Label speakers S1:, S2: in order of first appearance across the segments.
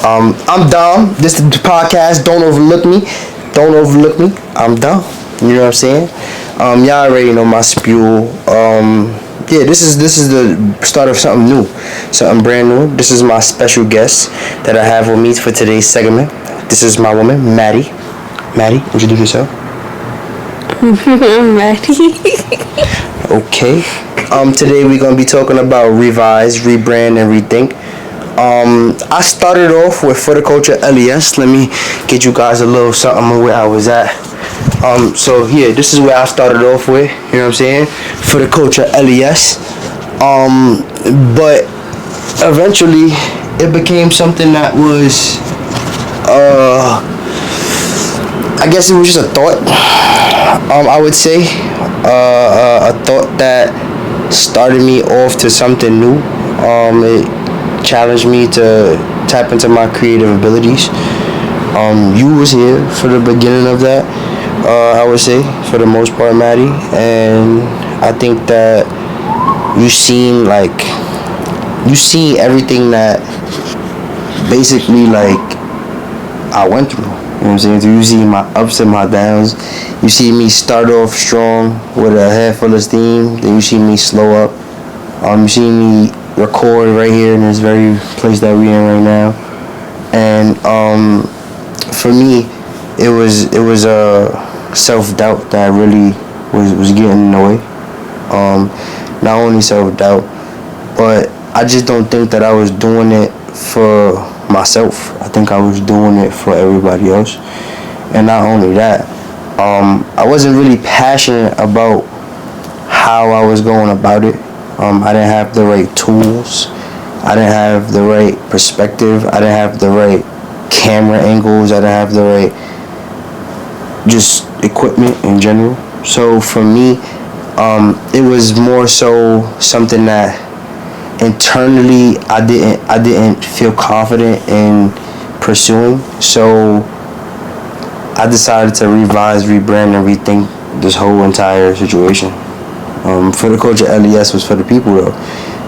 S1: I'm Dom. This is the podcast. Don't overlook me. Don't overlook me. I'm Dom. You know what I'm saying? Y'all already know my spew. Yeah, this is the start of something new, something brand new. This is my special guest that I have with me for today's segment. This is my woman, Maddie. Maddie, introduce yourself.
S2: I'm ready.
S1: Okay. Today we're gonna be talking about revise, rebrand, and rethink. I started off with For the Culture LES. Let me get you guys a little something of where I was at. So yeah, this is where I started off with. You know what I'm saying? For the Culture LES. But eventually it became something that was, I guess it was just a thought. I would say, a thought that started me off to something new. It challenged me to tap into my creative abilities. You was here for the beginning of that, I would say, for the most part, Maddie. And I think that you seen everything that basically I went through. You know what I'm saying? So you see my ups and my downs. You see me start off strong with a head full of steam. Then you see me slow up. You see me record right here in this very place that we're in right now. And for me, it was a self-doubt that really was getting in the way. Not only self-doubt, but I just don't think that I was doing it for myself. I think I was doing it for everybody else. And not only that, I wasn't really passionate about how I was going about it. I didn't have the right tools. I didn't have the right perspective. I didn't have the right camera angles. I didn't have the right just equipment in general. So for me, it was more so something that internally I didn't feel confident in pursuing. So I decided to revise, rebrand, and rethink this whole entire situation. For the Culture LES was for the people though.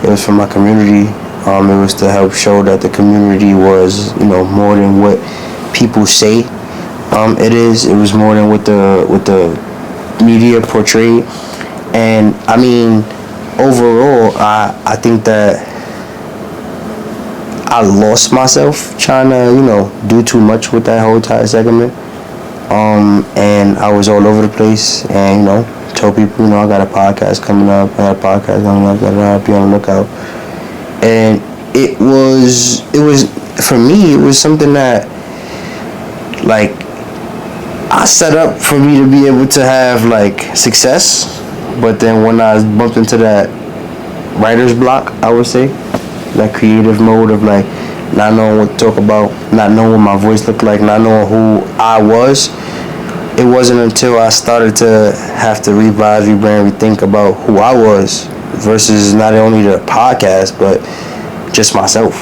S1: It was for my community. It was to help show that the community was, more than what people say it is. It was more than what the media portrayed. And I mean, overall, I think that I lost myself trying to, do too much with that whole entire segment. And I was all over the place, and told people, I got a podcast coming up. Gotta be on the lookout. And it was for me, it was something that I set up for me to be able to have success. But then when I bumped into that writer's block, I would say, that creative mode of not knowing what to talk about, not knowing what my voice looked like, not knowing who I was, it wasn't until I started to have to revise, rebrand, rethink about who I was versus not only the podcast, but just myself,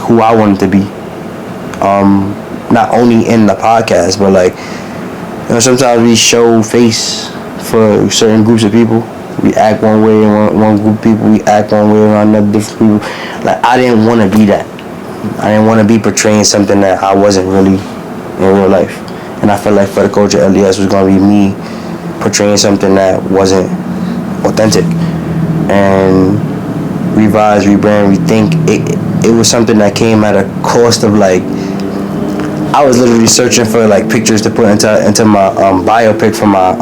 S1: who I wanted to be. Not only in the podcast, but sometimes we show face for certain groups of people. We act one way in one group of people. We act one way around another different people. I didn't want to be that. I didn't want to be portraying something that I wasn't really in real life. And I felt like For the Culture LES was going to be me portraying something that wasn't authentic. And revise, rebrand, rethink, it was something that came at a cost of I was literally searching for pictures to put into my biopic for my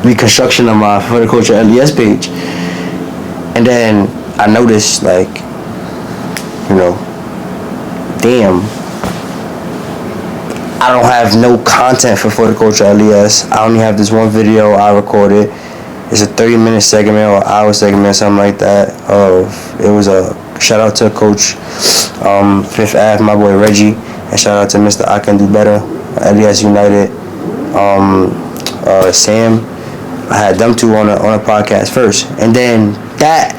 S1: reconstruction of my For the Culture LES page. And then I noticed damn, I don't have no content for the Culture LES. I only have this one video I recorded. It's a 30-minute segment or hour segment, something like that. It was a shout out to Coach Fifth Ave, my boy Reggie, and shout out to Mr. I Can Do Better, LES United, Sam. I had them two on a podcast first, and then that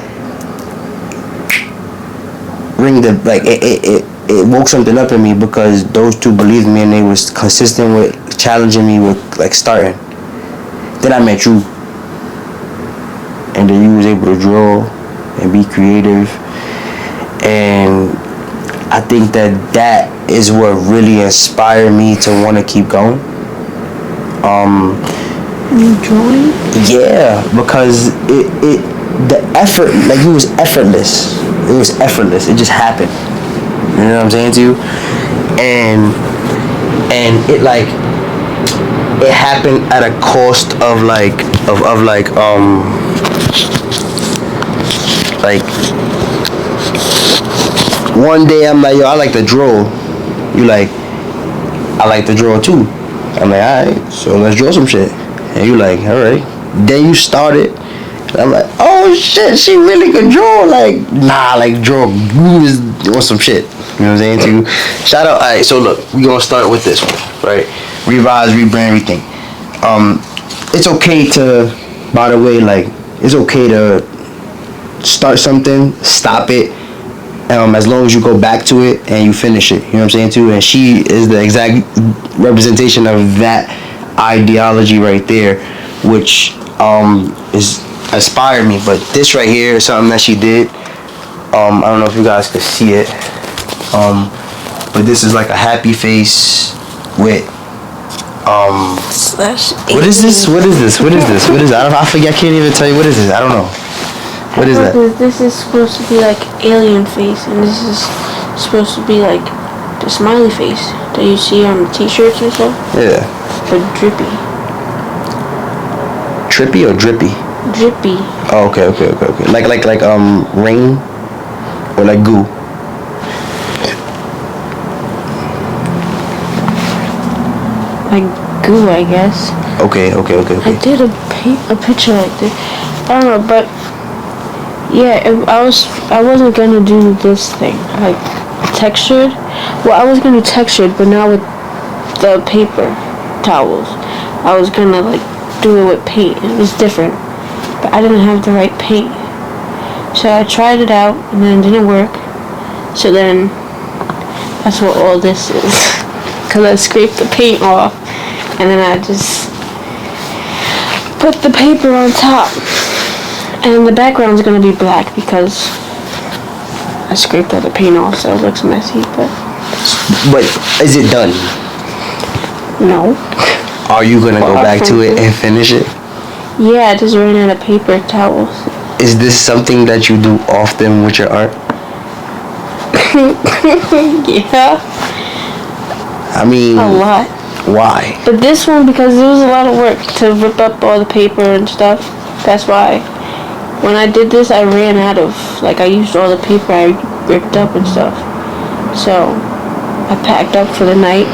S1: it woke something up in me because those two believed me and they was consistent with challenging me with starting. Then I met you, and then you was able to draw and be creative and I think that is what really inspired me to want to keep going.
S2: You drawing?
S1: Yeah, because the effort, like, it was effortless. It was effortless. It just happened. You know what I'm saying to you? And it, like, it happened at a cost of like one day I'm like, yo, I like to draw. You like, I like to draw too. I'm like, alright, so let's draw some shit. And you like, alright. Then you started. And I'm like, oh shit, she really could draw. Like, nah, like, draw or some shit. You know what I'm saying to you? Shout out. Alright, so look, we gonna start with this one, right? Revise, rebrand, rethink. It's okay to, by the way, like, it's okay to start something, stop it, as long as you go back to it and you finish it. You know what I'm saying too? And she is the exact representation of that ideology right there, which is inspired me. But this right here is something that she did. I don't know if you guys could see it, but this is like a happy face with what is this? What is this? What is this? What is that? I forget. I can't even tell you what is this. I don't know. What is that?
S2: This is supposed to be like alien face, and this is supposed to be like the smiley face that you see on the t-shirts and stuff.
S1: Yeah.
S2: But drippy.
S1: Trippy or drippy?
S2: Drippy.
S1: Oh, okay. Like rain or like goo.
S2: Like goo, I guess.
S1: Okay.
S2: I did a picture like this. I don't know, but yeah, I wasn't gonna do this thing like textured. Well, I was gonna do textured, but not with the paper towels. I was gonna like do it with paint. It was different, but I didn't have the right paint. So I tried it out, and then it didn't work. So then that's what all this is. Cause I scraped the paint off, and then I just put the paper on top. And the background's gonna be black because I scraped all the paint off, so it looks messy. But
S1: is it done?
S2: No.
S1: Are you gonna go back to it and finish it?
S2: Yeah, I just ran out of paper towels.
S1: Is this something that you do often with your art?
S2: Yeah.
S1: I mean,
S2: a lot.
S1: Why?
S2: But this one, because it was a lot of work to rip up all the paper and stuff. That's why. When I did this, I ran out of, like, I used all the paper I ripped up and stuff. So I packed up for the night,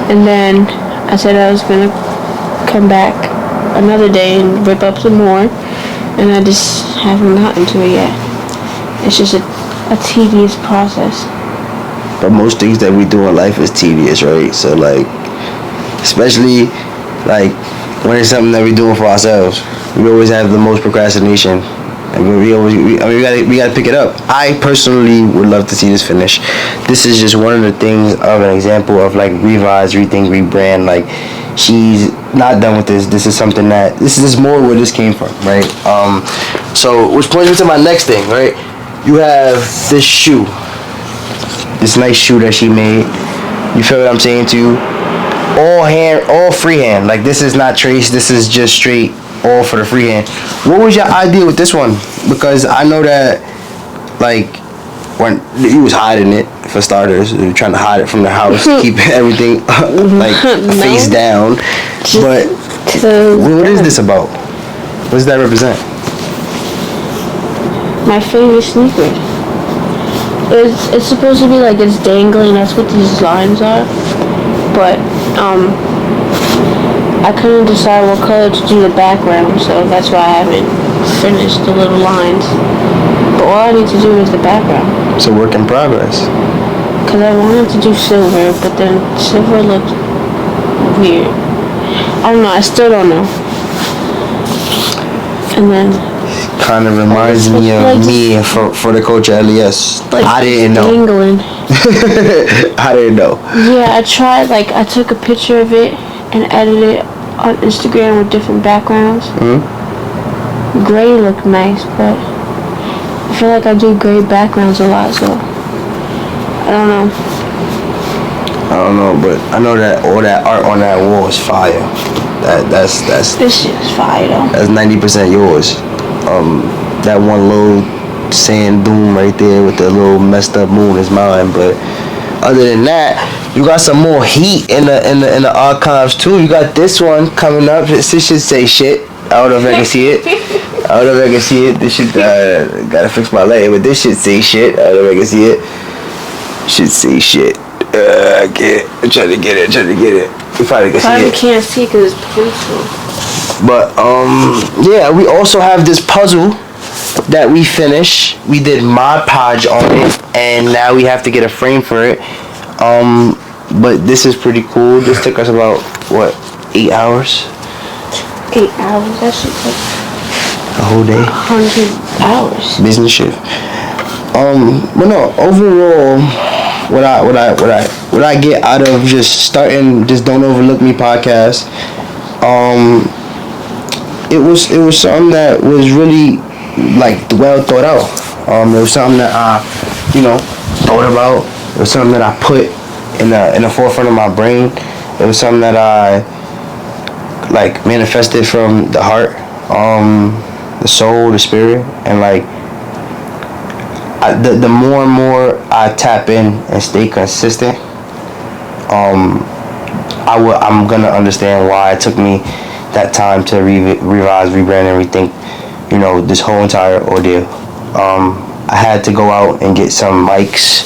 S2: and then I said I was gonna come back another day and rip up some more, and I just haven't gotten to it yet. It's just a tedious process.
S1: But most things that we do in life is tedious, right? So, like, especially like when it's something that we're doing for ourselves, we always have the most procrastination. And we gotta pick it up. I personally would love to see this finish. This is just one of the things of an example of like revise, rethink, rebrand. Like, she's not done with this. This is something that this is more where this came from, right? So which points me to my next thing, right? You have this shoe, this nice shoe that she made. You feel what I'm saying to you? All freehand. Like, this is not traced. This is just straight. All for the freehand. What was your idea with this one? Because I know that, like, when you was hiding it for starters, you were trying to hide it from the house, keep everything like face down. But what is this about? What does that represent?
S2: My favorite sneaker. It's supposed to be like it's dangling. That's what these lines are. But I couldn't decide what color to do the background, so that's why I haven't finished the little lines. But all I need to do is the background.
S1: It's a work in progress.
S2: Because I wanted to do silver, but then silver looked weird. I don't know, I still don't know. And then
S1: kind of reminds me of like me for the coach at LES.
S2: Like
S1: I didn't know.
S2: Dangling.
S1: I didn't know.
S2: Yeah, I tried, like, I took a picture of it and edited it on Instagram with different backgrounds.
S1: Mm-hmm.
S2: Gray looked nice, but I feel like I do gray backgrounds a lot, so I don't know.
S1: I don't know, but I know that all that art on that wall is fire. That's
S2: This shit is fire though.
S1: that's 90% yours. That one little sand dune right there with the little messed up moon is mine. But other than that, you got some more heat in the archives too. You got this one coming up. This should say shit. I don't know if I can see it. I don't know if I can see it. This shit gotta fix my leg, but this shit say shit. I don't know if I can see it. Should say shit. I can't. I'm trying to get it. You probably can see
S2: Probably
S1: it.
S2: can't see because it's pencil.
S1: But yeah, we also have this puzzle that we finished. We did Mod Podge on it, and now we have to get a frame for it. But this is pretty cool. This took us about what, 8 hours?
S2: 8 hours. That shit like
S1: A whole day.
S2: 100 hours.
S1: Business shift. But no, overall, what I get out of just starting this Don't Overlook Me podcast, it was something that was really like well thought out. It was something that I, thought about. It was something that I put in the forefront of my brain. It was something that I like manifested from the heart, the soul, the spirit, and like the more and more I tap in and stay consistent, I'm gonna understand why it took me that time to revise, rebrand, and rethink, this whole entire ordeal. I had to go out and get some mics.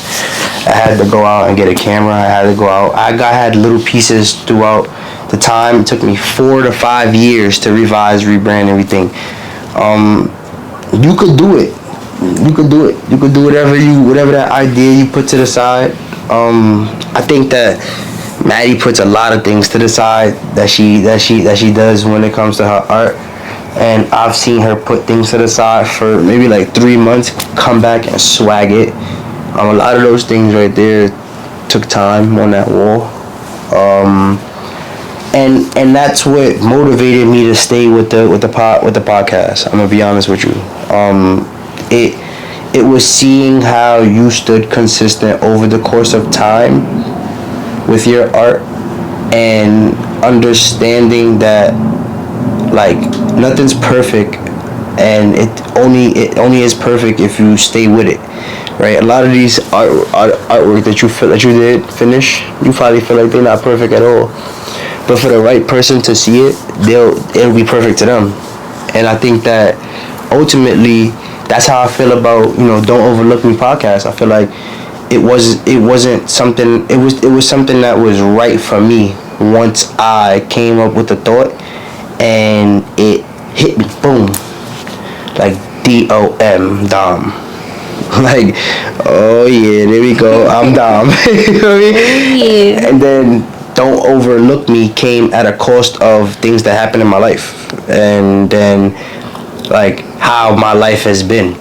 S1: I had to go out and get a camera. I had to go out. I had little pieces throughout the time. It took me 4 to 5 years to revise, rebrand, and rethink. You could do it. You could do it. You could do whatever that idea you put to the side. I think that Maddie puts a lot of things to the side that she does when it comes to her art, and I've seen her put things to the side for maybe like 3 months, come back and swag it. A lot of those things right there took time on that wall, and that's what motivated me to stay with the podcast. I'm gonna be honest with you. It was seeing how you stood consistent over the course of time with your art, and understanding that like nothing's perfect, and it only is perfect if you stay with it, right? A lot of these artwork that you feel that you did finish, you probably feel like they're not perfect at all, but for the right person to see it, it'll be perfect to them. And I think that ultimately that's how I feel about Don't Overlook Me podcast. I feel like it wasn't something, it was something that was right for me once I came up with the thought, and it hit me, boom, like Dom. Like, oh yeah, there we go, I'm Dom. You know what I mean?
S2: Yeah.
S1: And then Don't Overlook Me came at a cost of things that happened in my life, and then like how my life has been,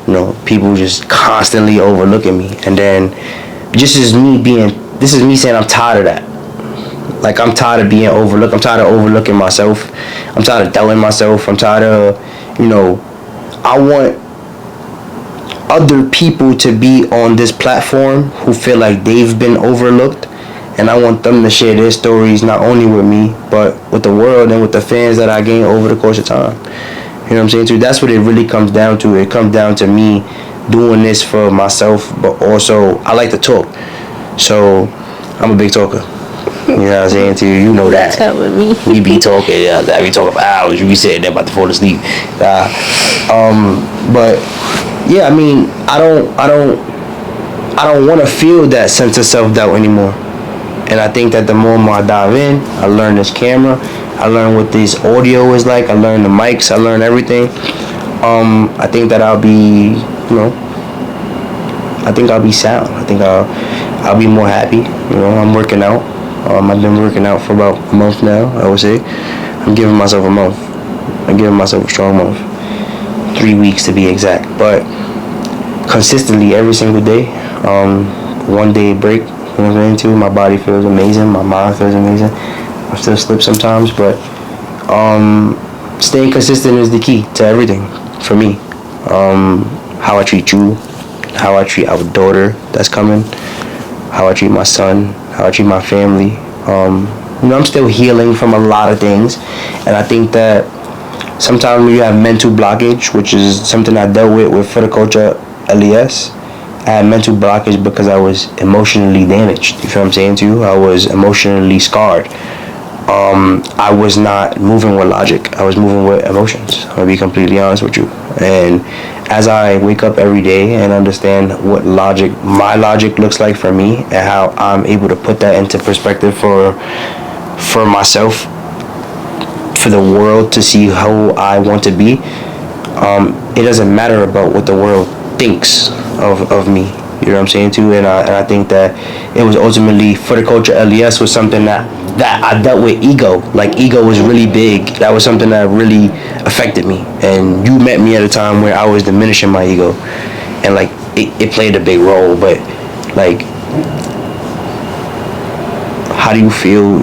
S1: people just constantly overlooking me, and then this is me saying I'm tired of that. Like, I'm tired of being overlooked. I'm tired of overlooking myself. I'm tired of doubting myself. I'm tired of, I want other people to be on this platform who feel like they've been overlooked, and I want them to share their stories not only with me, but with the world and with the fans that I gained over the course of time. You know what I'm saying? So that's what it really comes down to. It comes down to me doing this for myself, but also I like to talk. So I'm a big talker. You know what I'm saying to you? You know that.
S2: Talk with me.
S1: We be talking. I be talking for hours. You be sitting there about to fall asleep. But yeah, I mean, I don't want to feel that sense of self-doubt anymore. And I think that the more and more I dive in, I learn this camera, I learn what this audio is like, I learn the mics, I learn everything. I think that I'll be, I think I'll be sound. I think I'll be more happy. I'm working out. I've been working out for about a month now, I would say. I'm giving myself a month. I'm giving myself a strong month. 3 weeks to be exact. But consistently every single day, 1 day break, into my body feels amazing, my mind feels amazing. I still slip sometimes, but staying consistent is the key to everything for me. How I treat you, how I treat our daughter that's coming, how I treat my son, how I treat my family. I'm still healing from a lot of things, and I think that sometimes when you have mental blockage, which is something I dealt with for the culture LES, I had mental blockage because I was emotionally damaged. You feel what I'm saying to you? I was emotionally scarred. I was not moving with logic. I was moving with emotions. I'm gonna be completely honest with you. And as I wake up every day and understand what my logic looks like for me, and how I'm able to put that into perspective for myself, for the world to see who I want to be, it doesn't matter about what the world thinks of me. You know what I'm saying too? And I think that it was ultimately for the culture LES was something that I dealt with ego. Like ego was really big. That was something that really affected me. And you met me at a time where I was diminishing my ego, and like it played a big role. But like, how do you feel?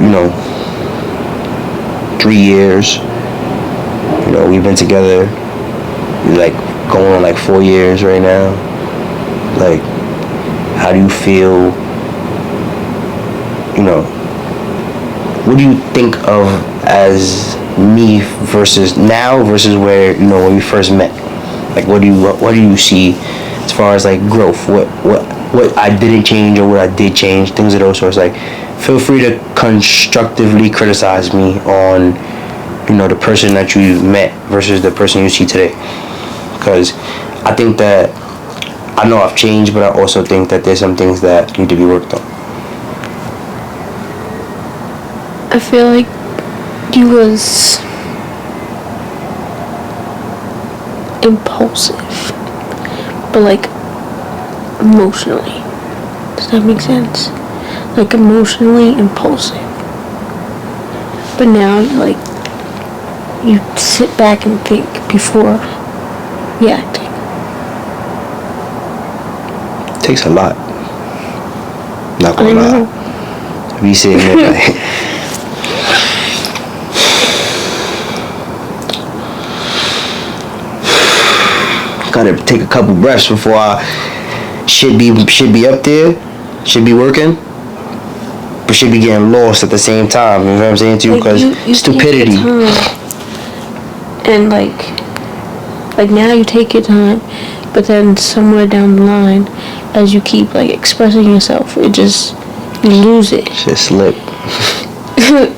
S1: 3 years. We've been together. Like going on like 4 years right now. Like, how do you feel? What do you think of as me versus now versus where when we first met? Like, what do you see as far as like growth? What I didn't change or what I did change? Things of those sorts. Like, feel free to constructively criticize me on the person that you met versus the person you see today, because I think that I know I've changed, but I also think that there's some things that need to be worked on.
S2: I feel like you was impulsive, but like emotionally. Does that make sense? Like emotionally impulsive. But now you sit back and think before reacting.
S1: Takes a lot. Not gonna lie. Be sitting there like gotta take a couple breaths before I should be up there, should be working, but should be getting lost at the same time. You know what I'm saying to you? Because stupidity.
S2: And like now you take your time, but then somewhere down the line, as you keep expressing yourself, you lose it.
S1: Shit slip.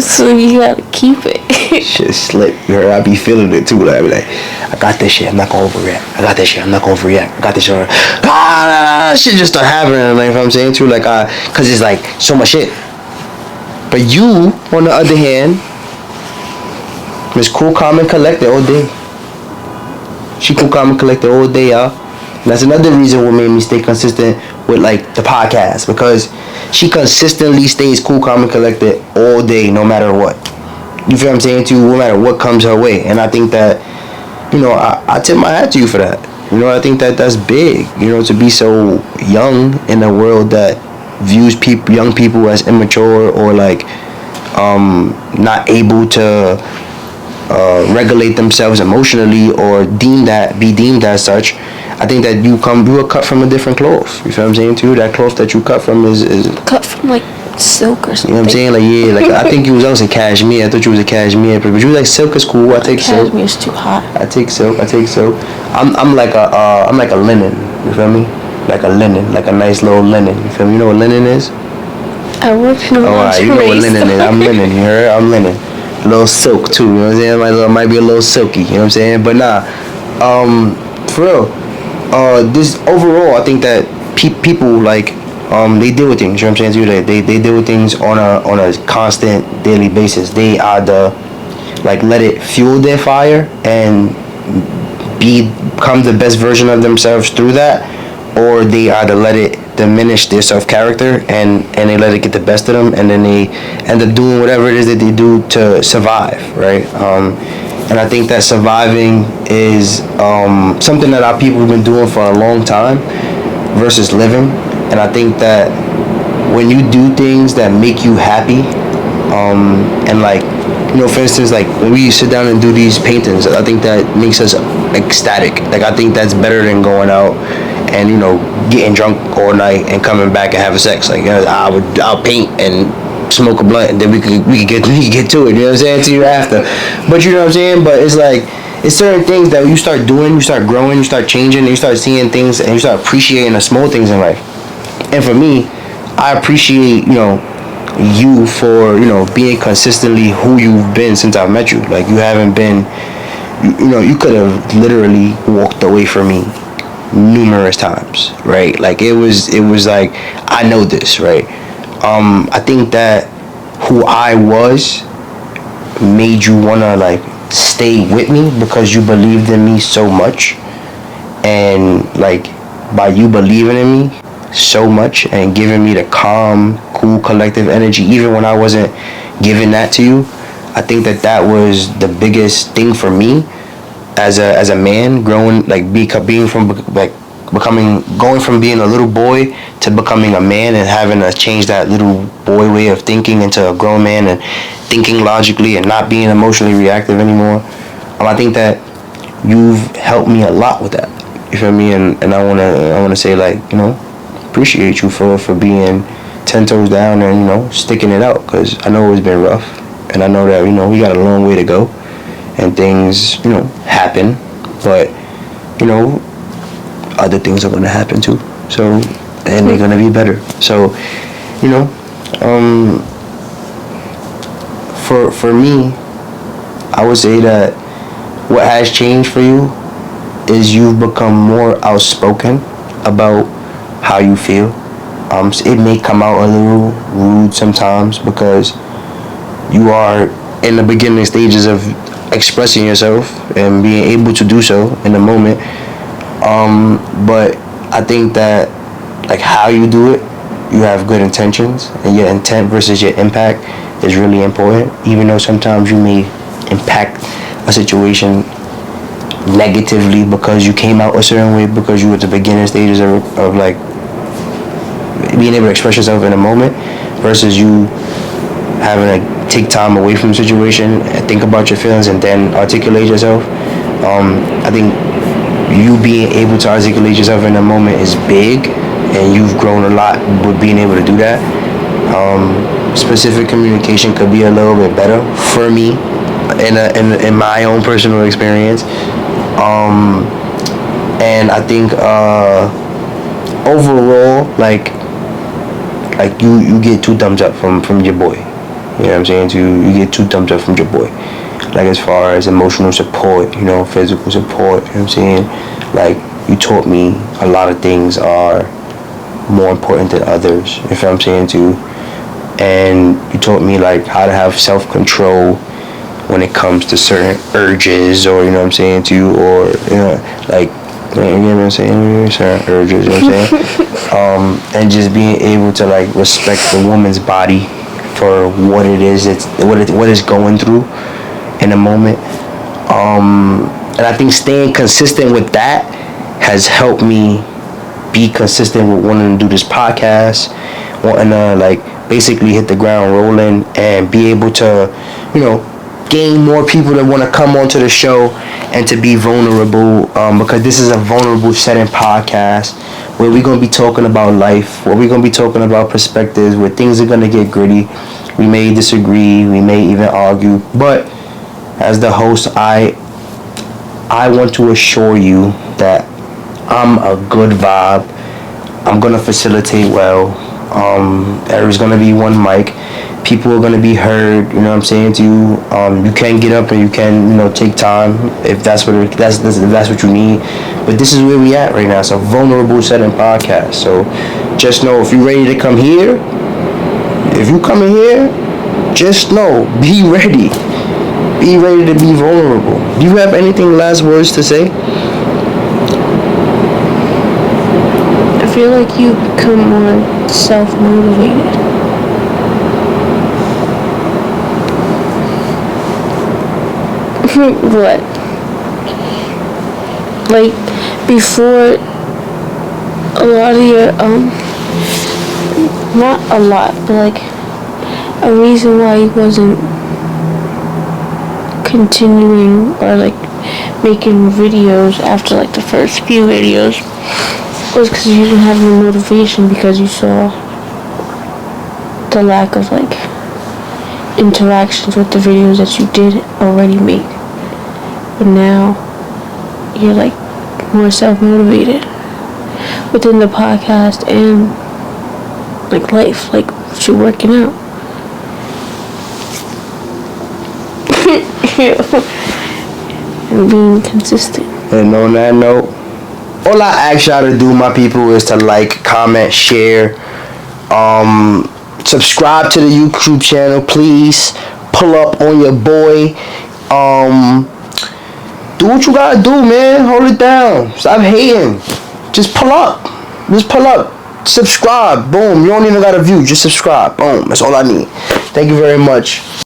S2: So you gotta keep it.
S1: Shit slip. I be feeling it too. Like, I be like, I got this shit. I'm not gonna overreact. I got this shit. I'm not gonna overreact. I got this shit. Shit just start happening. Like, if I'm saying too, cause it's so much shit. But you, on the other hand, is cool, calm, and collected all day. She cool, calm, and collected all day, y'all. And that's another reason what made me stay consistent with the podcast, because she consistently stays cool, calm, and collected all day, no matter what. You feel what I'm saying to you? No matter what comes her way. And I think that, I tip my hat to you for that. I think that that's big. To be so young in a world that views young people as immature or not able to regulate themselves emotionally or be deemed as such. I think that you were cut from a different cloth. You feel what I'm saying to you? That cloth that you cut from is
S2: cut from silk or something.
S1: You know what I'm saying? I think you was also cashmere. I thought you was a cashmere, but you was silk is cool. I take silk.
S2: Cashmere's too hot.
S1: I take silk. I'm like a linen. You feel me? Like a linen, like a nice little linen. You feel me? You know what linen is?
S2: I work in a
S1: lingerie. You know what linen is? I'm linen. You heard? I'm linen. A little silk too. You know what I'm saying? Might be a little silky. You know what I'm saying? But nah. For real. This overall, I think that people they deal with things. You know what I'm saying to you? They deal with things on a constant daily basis. They either let it fuel their fire and become the best version of themselves through that, or they either let it diminish their self-character and they let it get the best of them, and then they end up doing whatever it is that they do to survive, right? And I think that surviving is something that our people have been doing for a long time versus living. And I think that when you do things that make you happy, and for instance, when we sit down and do these paintings, I think that makes us ecstatic. I think that's better than going out and getting drunk all night and coming back and having sex. Like I'll paint and smoke a blunt, and then we could get to it. You know what I'm saying? To you after, but you know what I'm saying. But it's like it's certain things that you start doing, you start growing, you start changing, and you start seeing things, and you start appreciating the small things in life. And for me, I appreciate you for being consistently who you've been since I've met you. Like you haven't been, you could have literally walked away from me numerous times, right? Like it was like I know this, right? I think that who I was made you wanna like stay with me because you believed in me so much, and like by you believing in me so much and giving me the calm, cool, collective energy even when I wasn't giving that to you, I think that was the biggest thing for me as a man growing, like being from like going from being a little boy to becoming a man and having to change that little boy way of thinking into a grown man and thinking logically and not being emotionally reactive anymore. I think that you've helped me a lot with that. You feel me? And I wanna say like appreciate you for being 10 toes down and sticking it out, because I know it's been rough, and I know that we got a long way to go, and things happen, but other things are gonna happen too. So and they're gonna be better. So for me, I would say that what has changed for you is you've become more outspoken about how you feel. It may come out a little rude sometimes because you are in the beginning stages of expressing yourself and being able to do so in the moment. But I think that like how you do it, you have good intentions, and your intent versus your impact is really important. Even though sometimes you may impact a situation negatively because you came out a certain way, because you were at the beginning stages of like being able to express yourself in a moment, versus you having to take time away from the situation and think about your feelings and then articulate yourself. I think you being able to articulate yourself in a moment is big, and you've grown a lot with being able to do that. Specific communication could be a little bit better for me in my own personal experience. And I think overall, like you get 2 thumbs up from your boy. You know what I'm saying? You get 2 thumbs up from your boy. Like as far as emotional support, physical support, you know what I'm saying? Like you taught me a lot of things are more important than others, you know what I'm saying too? And you taught me like how to have self-control when it comes to certain urges, or you know what I'm saying too, or like you know what I'm saying, certain urges, you know what I'm saying? And just being able to like respect the woman's body for what it is, what it's going through in a moment. And I think staying consistent with that has helped me be consistent with wanting to do this podcast, wanting to like basically hit the ground rolling and be able to, gain more people that want to come onto the show and to be vulnerable, because this is a vulnerable setting podcast where we're going to be talking about life, where we're going to be talking about perspectives, where things are going to get gritty. We may disagree, we may even argue, but as the host, I want to assure you that I'm a good vibe. I'm going to facilitate well. There's going to be one mic. People are going to be heard, you know what I'm saying to you. You can get up and you can, take time if that's what you need. But this is where we at right now. It's a vulnerable setting podcast. So just know, if you're ready to come here, if you come in here, just know, be ready. Be ready to be vulnerable. Do you have anything last words to say?
S2: I feel like you become more self-motivated. What? Like, before, a lot of your, not a lot, but like, a reason why you wasn't continuing or like making videos after like the first few videos was because you didn't have no motivation because you saw the lack of like interactions with the videos that you did already make. But now you're like more self-motivated within the podcast and like life, like you're working out. And being consistent.
S1: And on that note, all I ask y'all to do, my people, is to like, comment, share, subscribe to the YouTube channel, please. Pull up on your boy. Do what you gotta do, man. Hold it down. Stop hating. Just pull up. Just pull up. Subscribe. Boom. You don't even gotta view. Just subscribe. Boom. That's all I need. Thank you very much.